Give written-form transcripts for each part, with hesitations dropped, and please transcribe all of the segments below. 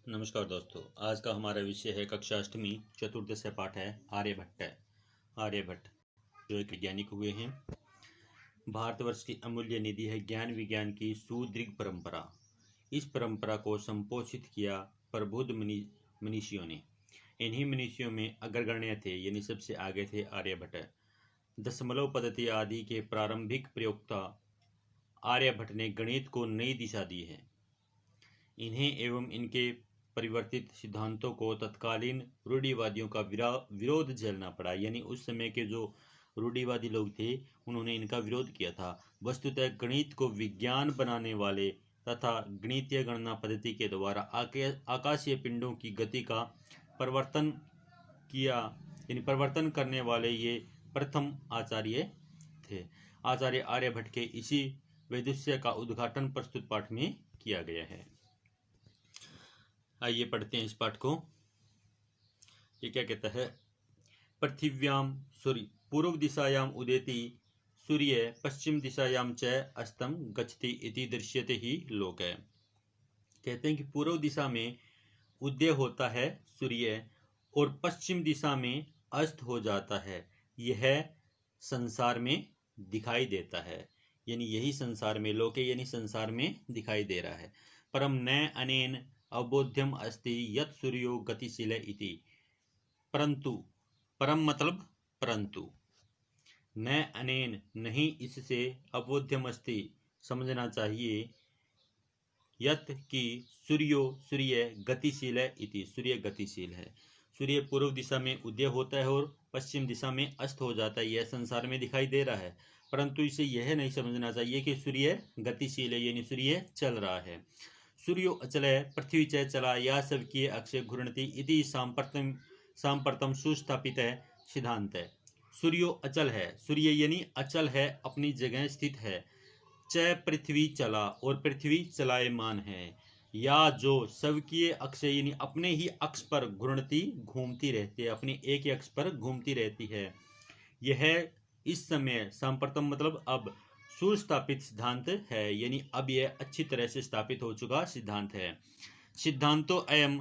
नमस्कार दोस्तों, आज का हमारा विषय है कक्षा अष्टमी चतुर्दश पाठ है आर्यभट्ट। आर्यभट्ट जो एक वैज्ञानिक हुए हैं। भारतवर्ष की अमूल्य निधि है ज्ञान विज्ञान की सुदीर्घ परंपरा। इस परंपरा को संपोषित किया प्रबुद्ध मनीषियों ने। इन्हीं मनीषियों में अग्रगण्य थे, यानी सबसे आगे थे आर्यभट्ट। दशमलव पद्धति आदि के प्रारंभिक प्रयोक्ता आर्यभट्ट ने गणित को नई दिशा दी है। इन्हें एवं इनके परिवर्तित सिद्धांतों को तत्कालीन रूढ़िवादियों का विरोध झेलना पड़ा। यानी उस समय के जो रूढ़िवादी लोग थे उन्होंने इनका विरोध किया था। वस्तुतः गणित को विज्ञान बनाने वाले तथा गणितीय गणना पद्धति के द्वारा आकाशीय पिंडों की गति का परिवर्तन किया, यानी परिवर्तन करने वाले ये प्रथम आचार्य थे। आचार्य आर्यभट्ट के इसी वैदुष्य का उद्घाटन प्रस्तुत पाठ में किया गया है। आइए पढ़ते हैं इस पाठ को। ये क्या कहता है? पृथिव्याम सूर्य पूर्व दिशायाम उदेति सूर्य पश्चिम दिशायाम च अस्तम गच्छति इति दृश्यते ही लोक है। कहते हैं कि पूर्व दिशा में उदय होता है सूर्य और पश्चिम दिशा में अस्त हो जाता है। यह संसार में दिखाई देता है, यानी यही संसार में लोके यानी संसार में दिखाई दे रहा है। परम न अनेन अबोध्यम अस्ति यत् सूर्यो गतिशील इति। परंतु, परम मतलब परंतु, न अनेन नहीं इससे, अबोध्यम अस्ति समझना चाहिए, यत् कि सूर्य गतिशील इति सूर्य गतिशील है। सूर्य पूर्व दिशा में उदय होता है और पश्चिम दिशा में अस्त हो जाता है। यह संसार में दिखाई दे रहा है, परंतु इसे यह नहीं समझना चाहिए कि सूर्य गतिशील है, यानी सूर्य चल रहा है। सूर्यो अचल है पृथ्वी च चला या सबकीय अक्षय घूर्णति इति सांप्रतम सुस्थापित है सिद्धांत है। सूर्यो अचल है, सूर्य यानी अचल है, अपनी जगह स्थित है। च पृथ्वी चला और पृथ्वी चलायमान है। या जो सबकीय अक्षय यानी अपने ही अक्ष पर घूर्णति घूमती रहती है, अपने एक ही अक्ष पर घूमती रहती है। यह इस समय सांप्रतम मतलब अब सुस्थापित सिद्धांत है, यानी अब यह अच्छी तरह से स्थापित हो चुका सिद्धांत है। सिद्धांतो अयम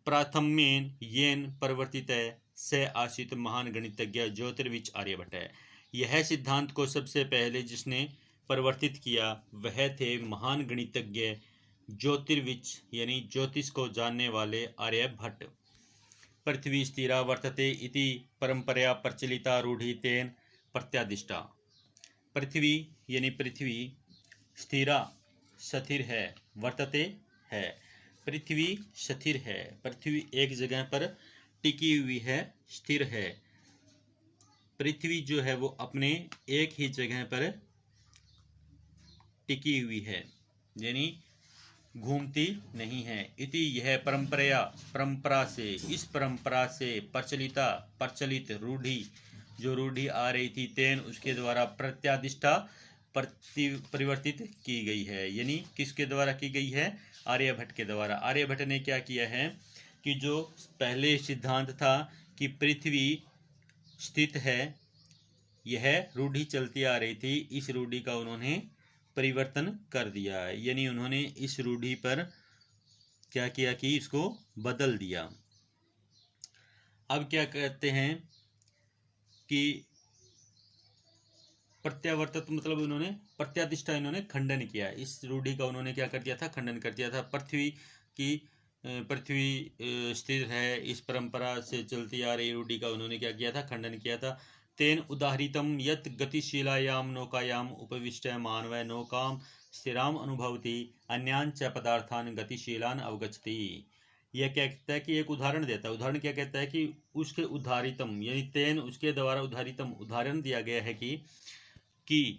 प्राथम्येन येन परिवर्तित स आसीत महान गणितज्ञ ज्योतिर्विच आर्यभट्ट है। यह सिद्धांत को सबसे पहले जिसने परिवर्तित किया वह थे महान गणितज्ञ ज्योतिर्विच, यानी ज्योतिष को जानने वाले आर्यभट्ट। पृथ्वी स्थिरा वर्तते इति परंपरा प्रचलिता रूढ़ि तेन प्रत्यादिष्टा। पृथ्वी यानी पृथ्वी स्थिरा स्थिर है, वर्तते है, पृथ्वी स्थिर है, पृथ्वी एक जगह पर टिकी हुई है, स्थिर है। पृथ्वी जो है वो अपने एक ही जगह पर टिकी हुई है, यानी घूमती नहीं है। इति यह परंपरा से, इस परंपरा से प्रचलित रूढ़ि, जो रूढ़ि आ रही थी तेन उसके द्वारा प्रत्यादिष्टा परिवर्तित की गई है। यानी किसके द्वारा की गई है? आर्यभट्ट के द्वारा। आर्यभट्ट ने क्या किया है कि जो पहले सिद्धांत था कि पृथ्वी स्थित है, यह रूढ़ि चलती आ रही थी, इस रूढ़ि का उन्होंने परिवर्तन कर दिया। यानी उन्होंने इस रूढ़ि पर क्या किया कि इसको बदल दिया। अब क्या कहते हैं कि प्रत्यावर्तित मतलब उन्होंने प्रत्यादिष्टा इन्होंने खंडन किया। इस रूढ़ि का उन्होंने क्या कर दिया था? खंडन कर दिया था। पृथ्वी स्थिर है, इस परंपरा से चलती आ रही रूढ़ि का उन्होंने क्या किया था? खंडन किया था। तेन उदाहरितम यत् गतिशीलायाम नौकायाम उपविष्ट मानव नौकाम स्थिराम अनुभवति अन्यान च पदार्थान गतिशीलान अवगच्छति। यह क्या कहता है कि एक उदाहरण देता है। उदाहरण क्या कहता है कि उसके उदाहरितम यानी तेन उसके द्वारा उदाहरितम उदाहरण दिया गया है कि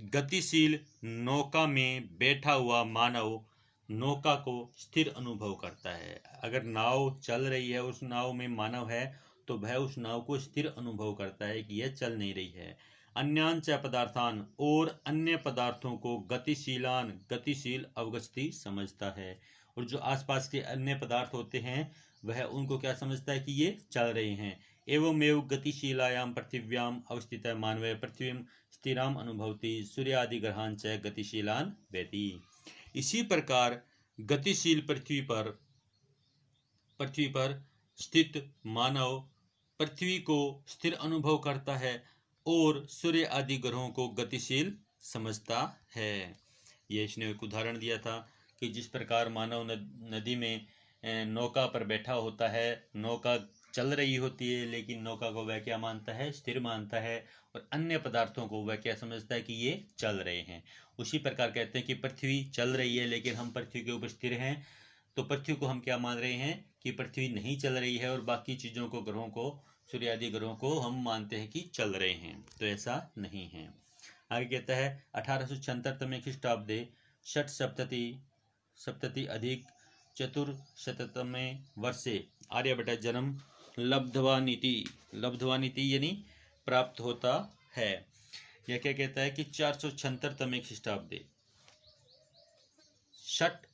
गतिशील नौका में बैठा हुआ मानव नौका को स्थिर अनुभव करता है। अगर नाव चल रही है, उस नाव में मानव है, तो वह उस नाव को स्थिर अनुभव करता है कि यह चल नहीं रही है। अन्यान च पदार्थान और अन्य पदार्थों को गतिशील अवगति समझता है। और जो आसपास के अन्य पदार्थ होते हैं वह उनको क्या समझता है कि ये चल रहे हैं। एवमेव गतिशीलायाम पृथिव्याम अवस्थित मानव पृथ्वी स्थिराम अनुभवति सूर्यादि ग्रहान च गतिशीलान वेति। इसी प्रकार गतिशील पृथ्वी पर पृथ्वी पर स्थित मानव पृथ्वी को स्थिर अनुभव करता है और सूर्य आदि ग्रहों को गतिशील समझता है। ये इसने एक उदाहरण दिया था कि जिस प्रकार मानव नदी में नौका पर बैठा होता है, नौका चल रही होती है, लेकिन नौका को वह क्या मानता है? स्थिर मानता है, और अन्य पदार्थों को वह क्या समझता है कि ये चल रहे हैं। उसी प्रकार कहते हैं कि पृथ्वी चल रही है लेकिन हम पृथ्वी के ऊपर स्थिर हैं, तो पृथ्वी को हम क्या मान रहे हैं कि पृथ्वी नहीं चल रही है, और बाकी चीज़ों को, ग्रहों को, सूर्य आदि ग्रहों को हम मानते हैं कि चल रहे हैं। तो ऐसा नहीं है। आगे कहता है 1876 ख्रीष्टाब्दे षट सप्तति अधिक चतुर्शततमे वर्षे आर्यभट्ट जन्म लब्धवानिति यानी प्राप्त होता है। यह क्या कहता है कि 476 ख्रीष्टाब्दे षट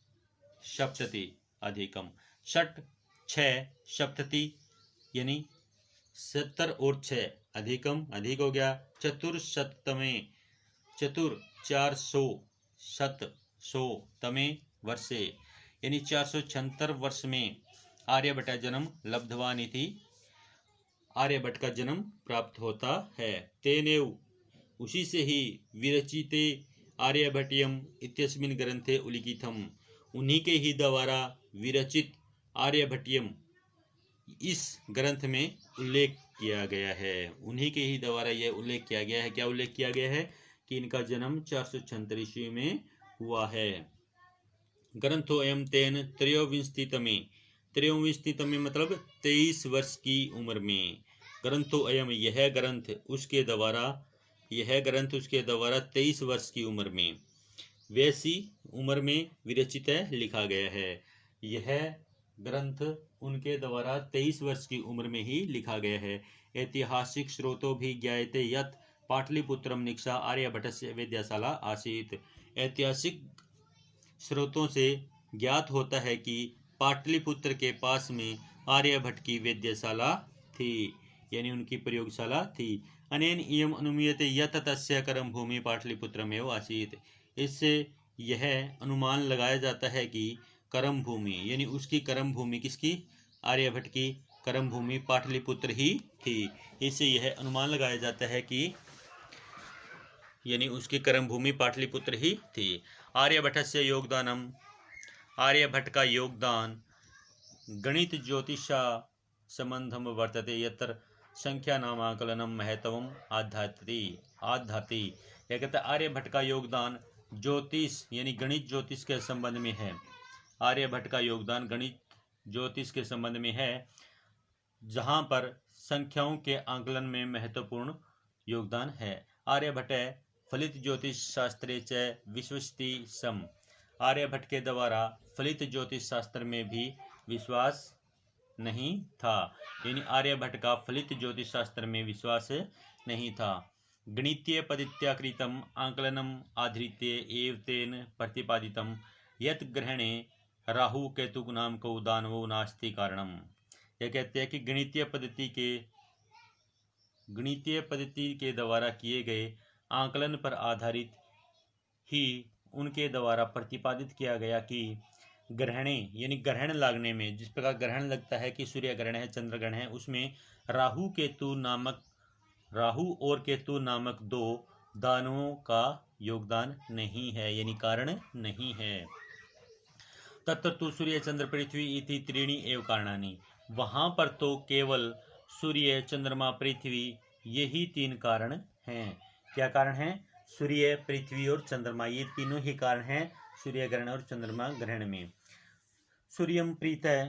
सप्तति अधिकम, षट 6 सप्तति यानी 70 और 6 अधिकम अधिक हो गया, चतुर्शततमे चतुर 400 शत 100 तमे वर्षे यानी 476 वर्ष में आर्यभट्ट जन्म लब्धवानिति आर्यभट्ट का जन्म प्राप्त होता है। तेनेव उसी से ही विरचिते आर्यभट्टियम इत्यस्मिन् ग्रंथे उल्लिखितम, उन्हीं के ही द्वारा विरचित आर्यभट्टियम इस ग्रंथ में उल्लेख किया गया है। उन्हीं के ही द्वारा यह उल्लेख किया गया है। क्या उल्लेख किया गया है? कि इनका जन्म 476 ईस्वी में हुआ है। ग्रंथोऽयं तेन त्रयोविंशतितमे मतलब 23 वर्ष की उम्र में, ग्रंथोऽयं यह ग्रंथ उसके द्वारा 23 वर्ष की उम्र में, वैसी उम्र में विरचित है, लिखा गया है। यह ग्रंथ उनके द्वारा 23 वर्ष की उम्र में ही लिखा गया है। ऐतिहासिक स्रोतों भी ज्ञायते यत् पाटलिपुत्रम निक्षा आर्यभट्टस्य वेद्यशाला आसीत्। ऐतिहासिक स्रोतों से ज्ञात होता है कि पाटलिपुत्र के पास में आर्यभट्ट की वेद्यशाला थी, यानी उनकी प्रयोगशाला थी। अनेन इयम अनुमीयते यत् तस्य कर्म भूमि पाटलिपुत्रमेव आसीत्। इससे यह अनुमान लगाया जाता है कि कर्म भूमि यानी उसकी कर्म भूमि, किसकी? आर्यभट्ट की कर्म भूमि पाटलिपुत्र ही थी। इससे यह अनुमान लगाया जाता है कि यानी उसकी कर्म भूमि पाटलिपुत्र ही थी। आर्यभट्टस्य योगदानम, आर्यभट्ट का योगदान गणित ज्योतिषा संबंधम वर्तते यत्र संख्या नामाकलनम महत्वम आधाति। यह कहता है आर्यभट्ट का योगदान ज्योतिष यानी गणित ज्योतिष के संबंध में है। आर्यभट्ट का योगदान गणित ज्योतिष के संबंध में है, जहाँ पर संख्याओं के आंकलन में महत्वपूर्ण योगदान है। आर्यभट्ट फलित ज्योतिष शास्त्रे च विश्वस्ति सम। आर्यभट्ट के द्वारा फलित ज्योतिष शास्त्र में भी विश्वास नहीं था, यानी आर्यभट्ट का फलित ज्योतिष शास्त्र में विश्वास नहीं था। गणितीय पद्धत्याकृतम आंकलनम आधृत्य एव तेन प्रतिपादितम यत् ग्रहणे राहु केतु नाम को दानवो नास्ति कारणम। यह कहते हैं कि गणितीय पद्धति के द्वारा किए गए आंकलन पर आधारित ही उनके द्वारा प्रतिपादित किया गया कि ग्रहणे यानी ग्रहण लगने में, जिस प्रकार ग्रहण लगता है कि सूर्य ग्रहण है, चंद्र ग्रहण है, उसमें राहु और केतु नामक 2 दानवों का योगदान नहीं है, यानी कारण नहीं है। तत्र तु सूर्य चंद्र पृथ्वी इति त्रीणि एव कारणानि। वहाँ पर तो केवल सूर्य, चंद्रमा, पृथ्वी यही 3 कारण हैं। क्या कारण हैं? सूर्य, पृथ्वी और चंद्रमा, ये तीनों ही कारण हैं सूर्य ग्रहण और चंद्रमा ग्रहण में। सूर्यम प्रीत है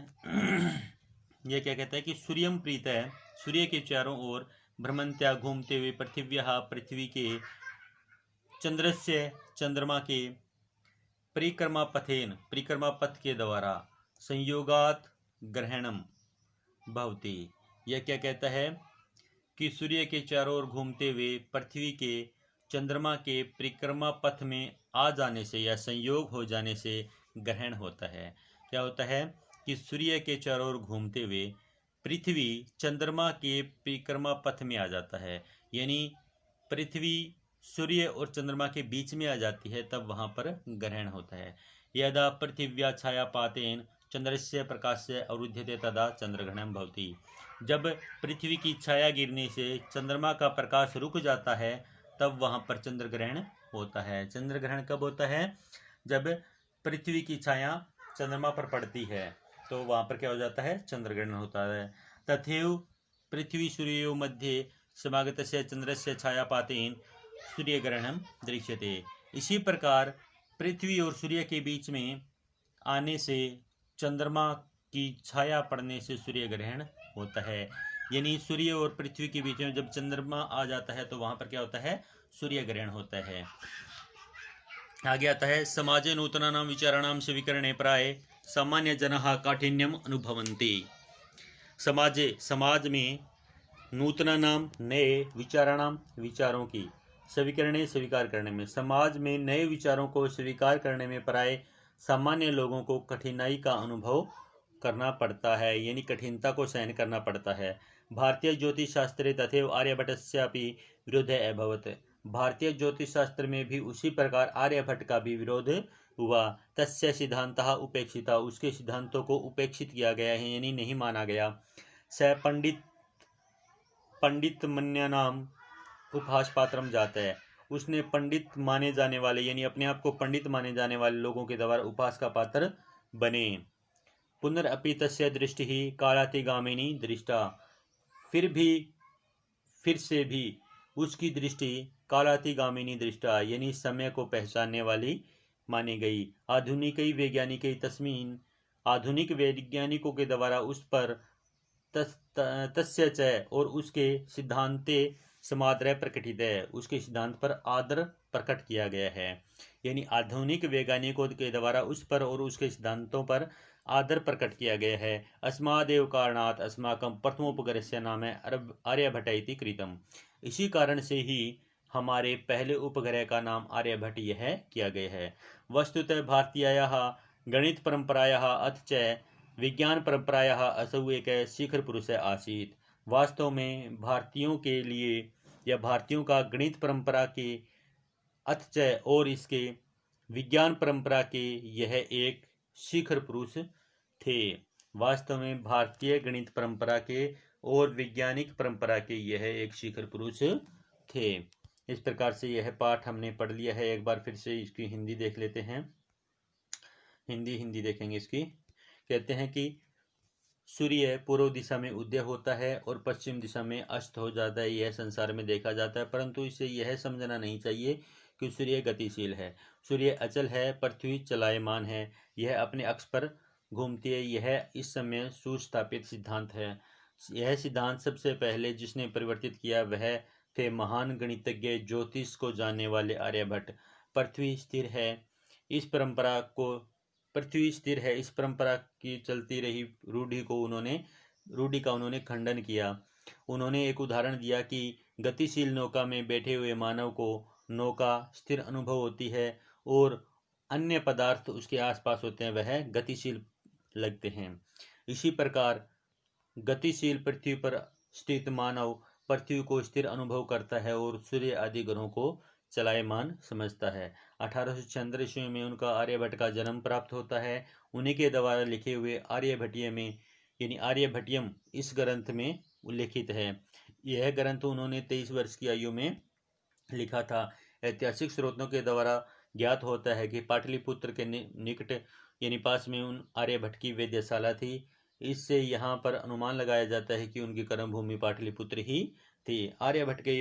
यह क्या कहता है कि सूर्यम प्रीत है, सूर्य के चारों ओर भ्रमंत्या घूमते हुए पृथ्वी के चंद्रस्य चंद्रमा के परिक्रमा पथ के द्वारा संयोगात ग्रहणम भवति। यह क्या कहता है कि सूर्य के चारों ओर घूमते हुए पृथ्वी के चंद्रमा के परिक्रमा पथ में आ जाने से या संयोग हो जाने से ग्रहण होता है। क्या होता है कि सूर्य के चारों ओर घूमते हुए पृथ्वी चंद्रमा के परिक्रमा पथ में आ जाता है, यानी पृथ्वी सूर्य और चंद्रमा के बीच में आ जाती है, तब वहाँ पर ग्रहण होता है। यदा पृथिव्या छायापातेन चंद्रस्य प्रकाशस्य अवरुध्यते तदा चंद्रग्रहणं भवति। जब पृथ्वी की छाया गिरने से चंद्रमा का प्रकाश रुक जाता है तब वहां पर चंद्र ग्रहण होता है। चंद्र ग्रहण कब होता है? जब पृथ्वी की छाया चंद्रमा पर पड़ती है तो वहां पर क्या हो जाता है? चंद्र ग्रहण होता है। तथैव पृथ्वी सूर्योः मध्ये समागतस्य चंद्रस्य छायापातेन सूर्यग्रहणं दृश्यते। इसी प्रकार पृथ्वी और सूर्य के बीच में आने से चंद्रमा की छाया पड़ने से सूर्य ग्रहण होता है। यानी सूर्य और पृथ्वी के बीच में जब चंद्रमा आ जाता है तो वहां पर क्या होता है? सूर्य ग्रहण होता है। आगे आता है समाजे नूतनानां विचाराणां स्वीकरणे प्राय सामान्य जनाः काठिन्यम अनुभवन्ति। समाजे समाज में नूतनानां नए विचाराणां विचारों की स्वीकरणे स्वीकार करने में, समाज में नए विचारों को स्वीकार करने में प्राय सामान्य लोगों को कठिनाई का अनुभव करना पड़ता है, यानी कठिनता को सहन करना पड़ता है। भारतीय ज्योतिष शास्त्रे तथैव आर्यभट्टस्यापि विरोधः अभवत्। भारतीय ज्योतिष शास्त्र में भी उसी प्रकार आर्यभट्ट का भी विरोध हुआ। तस्य सिद्धांतः उपेक्षिता, उसके सिद्धांतों को उपेक्षित किया गया है, यानी नहीं माना गया। स पंडित मन्यानाम उपहास पात्रम जाता है, उसने पंडित माने जाने वाले यानी अपने आप को पंडित माने जाने वाले लोगों के द्वारा उपहास का पात्र बने। पुनरअपि तस्य दृष्टि ही कालातिगामिनी दृष्टा, फिर से भी उसकी दृष्टि कालातिगामिनी दृष्टा यानी समय को पहचानने वाली मानी गई। आधुनिक वैज्ञानिकों के द्वारा उस पर तस्य च और उसके सिद्धांते समादर प्रकटित है, उसके सिद्धांत पर आदर प्रकट किया गया है। यानी आधुनिक वैज्ञानिकों के द्वारा उस पर और उसके सिद्धांतों पर आदर प्रकट किया गया है। अस्मादेव कारणात् अस्माकं प्रथमोपग्रहस्य नाम आर्यभट्ट इति कृतम्। इसी कारण से ही हमारे पहले उपग्रह का नाम आर्यभट्ट यह किया गया है। वस्तुतः भारतीयायाः गणित परंपरायाः अथ च विज्ञान परंपरायाः असौ एक शिखर पुरुष आसीत्। वास्तव में भारतीयों के लिए या भारतीयों का गणित परंपरा के अथच और इसके विज्ञान परंपरा के यह एक शिखर पुरुष थे। वास्तव में भारतीय गणित परंपरा के और वैज्ञानिक परंपरा के यह एक शिखर पुरुष थे। इस प्रकार से यह पाठ हमने पढ़ लिया है। एक बार फिर से इसकी हिंदी देख लेते हैं। हिंदी देखेंगे इसकी। कहते हैं कि सूर्य पूर्व दिशा में उदय होता है और पश्चिम दिशा में अस्त हो जाता है, यह संसार में देखा जाता है। परंतु इसे यह समझना नहीं चाहिए कि सूर्य गतिशील है। सूर्य अचल है, पृथ्वी चलायमान है, यह अपने अक्ष पर घूमती है। यह इस समय सुस्थापित सिद्धांत है। यह सिद्धांत सबसे पहले जिसने परिवर्तित किया वह थे महान गणितज्ञ ज्योतिष को जानने वाले आर्यभट्ट। पृथ्वी स्थिर है, इस परंपरा की चलती रही रूढ़ी का उन्होंने खंडन किया। उन्होंने एक उदाहरण दिया कि गतिशील नौका में बैठे हुए मानव को नौका स्थिर अनुभव होती है और अन्य पदार्थ उसके आसपास होते हैं वह गतिशील लगते हैं। इसी प्रकार गतिशील पृथ्वी पर स्थित मानव पृथ्वी को स्थिर अनुभव करता है और सूर्य आदि ग्रहों को चलायमान समझता है। 1896 ईस्वी में उनका आर्यभट्ट का जन्म प्राप्त होता है। उन्हीं के द्वारा लिखे हुए आर्यभट्टीय में यानी आर्यभट्टियम इस ग्रंथ में उल्लेखित है। यह ग्रंथ उन्होंने 23 वर्ष की आयु में लिखा था। ऐतिहासिक स्रोतों के द्वारा ज्ञात होता है कि पाटलिपुत्र के निकट यानी पास में उन आर्यभट्ट की वेधशाला थी। इससे यहाँ पर अनुमान लगाया जाता है कि उनकी कर्मभूमि पाटलिपुत्र ही थी। आर्यभट्ट के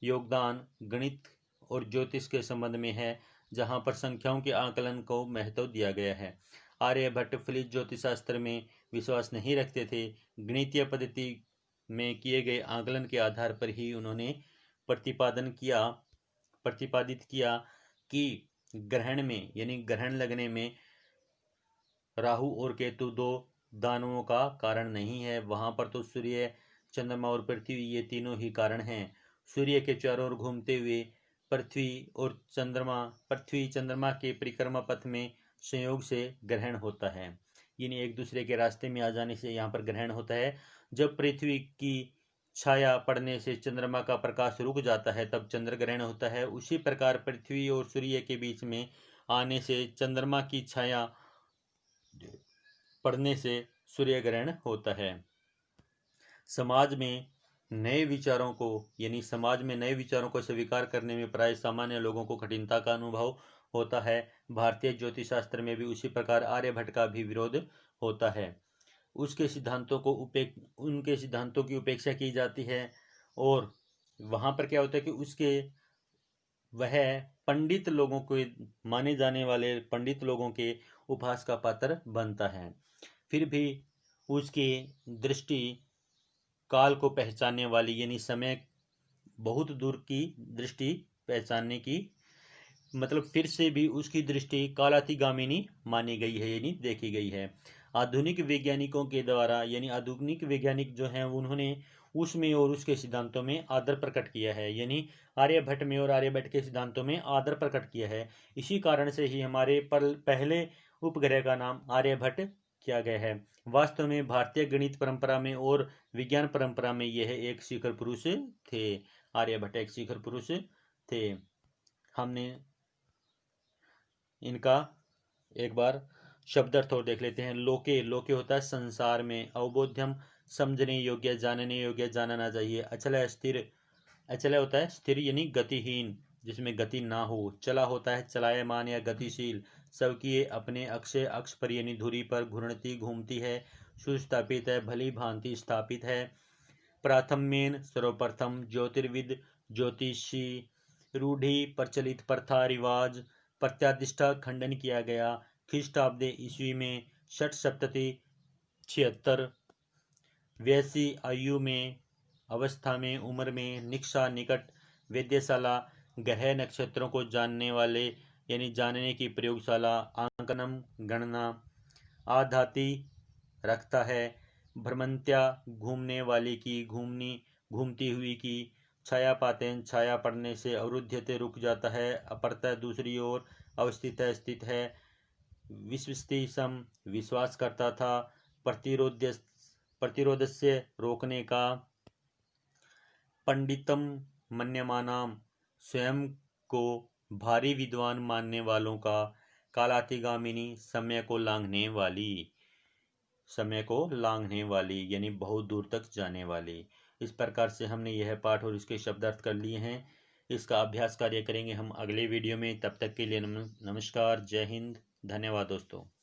योगदान गणित और ज्योतिष के संबंध में है, जहाँ पर संख्याओं के आकलन को महत्व दिया गया है। आर्यभट्ट फलित ज्योतिष शास्त्र में विश्वास नहीं रखते थे। गणितीय पद्धति में किए गए आकलन के आधार पर ही उन्होंने प्रतिपादित किया कि ग्रहण में यानी ग्रहण लगने में राहु और केतु दो दानवों का कारण नहीं है। वहां पर तो सूर्य, चंद्रमा और पृथ्वी ये तीनों ही कारण हैं। सूर्य के चारों ओर घूमते हुए पृथ्वी चंद्रमा के परिक्रमा पथ में संयोग से ग्रहण होता है, यानी एक दूसरे के रास्ते में आ जाने से यहाँ पर ग्रहण होता है। जब पृथ्वी की छाया पड़ने से चंद्रमा का प्रकाश रुक जाता है तब चंद्र ग्रहण होता है। उसी प्रकार पृथ्वी और सूर्य के बीच में आने से चंद्रमा की छाया पड़ने से सूर्य ग्रहण होता है। समाज में नए विचारों को स्वीकार करने में प्राय सामान्य लोगों को कठिनता का अनुभव होता है। भारतीय ज्योतिष शास्त्र में भी उसी प्रकार आर्यभट्ट का भी विरोध होता है। उनके सिद्धांतों की उपेक्षा की जाती है और वहाँ पर क्या होता है कि वह पंडित लोगों के माने जाने वाले पंडित लोगों के उपहास का पात्र बनता है। फिर भी उसकी दृष्टि काल को पहचानने वाली यानी समय बहुत दूर की दृष्टि पहचानने की मतलब फिर से भी उसकी दृष्टि कालातिगामिनी मानी गई है यानी देखी गई है। आधुनिक वैज्ञानिकों के द्वारा यानी आधुनिक वैज्ञानिक जो हैं उन्होंने उसमें और उसके सिद्धांतों में आदर प्रकट किया है, यानी आर्यभट्ट में और आर्यभट्ट के सिद्धांतों में आदर प्रकट किया है। इसी कारण से ही हमारे पहले उपग्रह का नाम आर्यभट्ट किया गया है। वास्तव में भारतीय गणित परंपरा में और विज्ञान परंपरा में यह एक शिखर पुरुष थे। आर्यभट्ट एक शिखर पुरुष थे। हमने इनका एक बार शब्दार्थ और देख लेते हैं। लोके होता है संसार में, अवबोध्यम समझने योग्य, जानने योग्य, जानना चाहिए। अचल है स्थिर, अचल होता है स्थिर यानी गतिहीन जिसमें गति ना हो। चला होता है चलायमान या गतिशील, सबकी अपने अक्ष पर यानी धुरी पर घूर्णती घूमती है। सुस्थापित है, भली भांति स्थापित है। प्राथम्येन सर्वप्रथम, ज्योतिर्विद ज्योतिषी, रूढ़ी प्रचलित प्रथा रिवाज प्रत्यादिष्टा खंडन किया गया। ख्रीष्टाब्दे ईस्वी में 676 वैसी आयु में अवस्था में उम्र में निक्षा निकट वेद्यशाला, ग्रह नक्षत्रों को जानने वाले यानी जानने की प्रयोगशाला, आंकनम गणना आधाति रखता है। भ्रमंत्या घूमने वाली की, घूमती हुई की। छाया पातेन छाया पड़ने से, अवरुध्यते रुक जाता है। अपरतः दूसरी ओर, अवस्थित है स्थित है। विश्वस्ति सम विश्वास करता था। प्रतिरोधस्य रोकने का। पंडितम मन्यमानाम स्वयं को भारी विद्वान मानने वालों का। कालातिगामिनी समय को लांघने वाली यानी बहुत दूर तक जाने वाली। इस प्रकार से हमने यह पाठ और इसके शब्दार्थ कर लिए हैं। इसका अभ्यास कार्य करेंगे हम अगले वीडियो में। तब तक के लिए नमस्कार, जय हिंद, धन्यवाद दोस्तों।